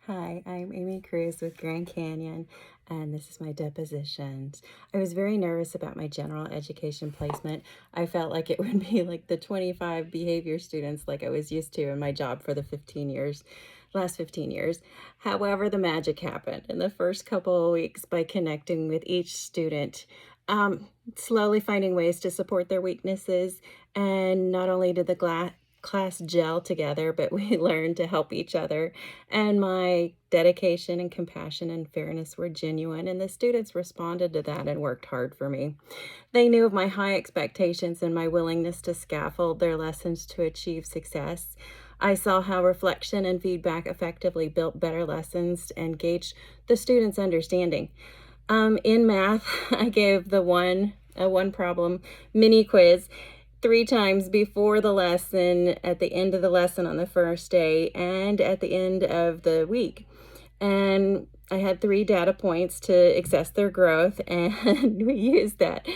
Hi, I'm Amy Kruse with Grand Canyon, and this is my depositions. I was very nervous about my general education placement. I felt like it would be like the 25 behavior students like I was used to in my job for the last 15 years. However, the magic happened in the first couple of weeks by connecting with each student, slowly finding ways to support their weaknesses. And not only did the class gel together, but we learned to help each other. And my dedication and compassion and fairness were genuine, and the students responded to that and worked hard for me. They knew of my high expectations and my willingness to scaffold their lessons to achieve success. I saw how reflection and feedback effectively built better lessons and gauged the students' understanding. In math, I gave a one problem mini quiz 3 times before the lesson, at the end of the lesson on the first day, and at the end of the week. And I had 3 data points to assess their growth, and we used that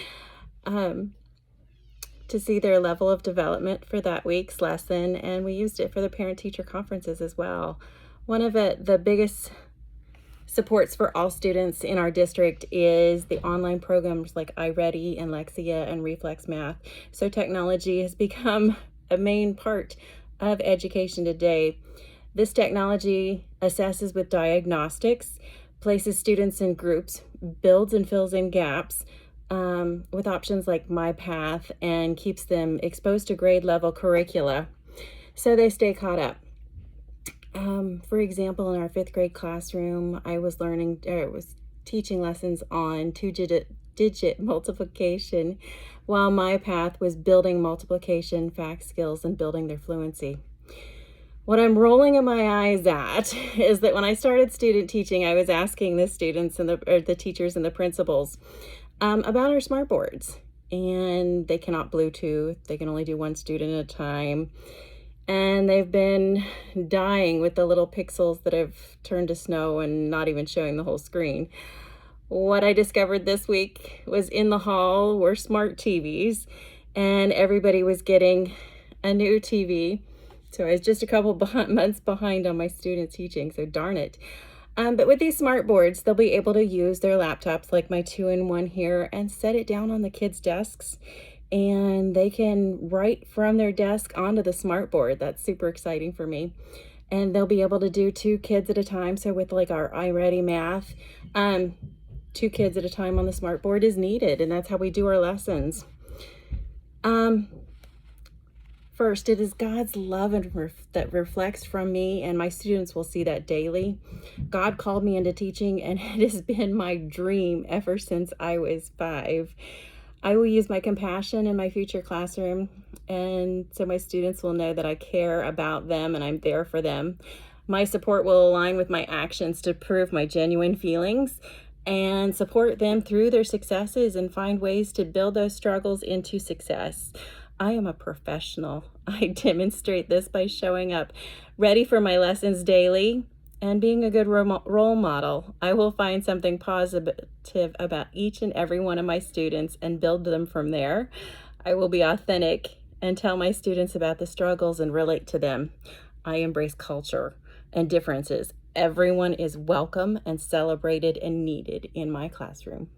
to see their level of development for that week's lesson, and we used it for the parent-teacher conferences as well. One of the biggest supports for all students in our district is the online programs like iReady and Lexia and Reflex Math. So technology has become a main part of education today. This technology assesses with diagnostics, places students in groups, builds and fills in gaps with options like My Path, and keeps them exposed to grade level curricula so they stay caught up. For example, in our 5th grade classroom, I was teaching lessons on two-digit multiplication, while My Path was building multiplication, fact skills, and building their fluency. What I'm rolling my eyes at is that when I started student teaching, I was asking the students and the teachers and the principals about our smart boards, and they cannot Bluetooth. They can only do 1 student at a time. And they've been dying with the little pixels that have turned to snow and not even showing the whole screen. What I discovered this week was in the hall were smart TVs, and everybody was getting a new TV. So I was just a couple months behind on my student teaching, so darn it. But with these smart boards, they'll be able to use their laptops like my 2-in-1 here and set it down on the kids' desks, and they can write from their desk onto the smart board. That's super exciting for me. And they'll be able to do 2 kids at a time. So with like our iReady Math, 2 kids at a time on the smart board is needed, and that's how we do our lessons. First, it is God's love that reflects from me, and my students will see that daily. God called me into teaching, and it has been my dream ever since I was 5. I will use my compassion in my future classroom, and so my students will know that I care about them and I'm there for them. My support will align with my actions to prove my genuine feelings and support them through their successes and find ways to build those struggles into success. I am a professional. I demonstrate this by showing up ready for my lessons daily and being a good role model. I will find something positive about each and every one of my students and build them from there. I will be authentic and tell my students about the struggles and relate to them. I embrace culture and differences. Everyone is welcome and celebrated and needed in my classroom.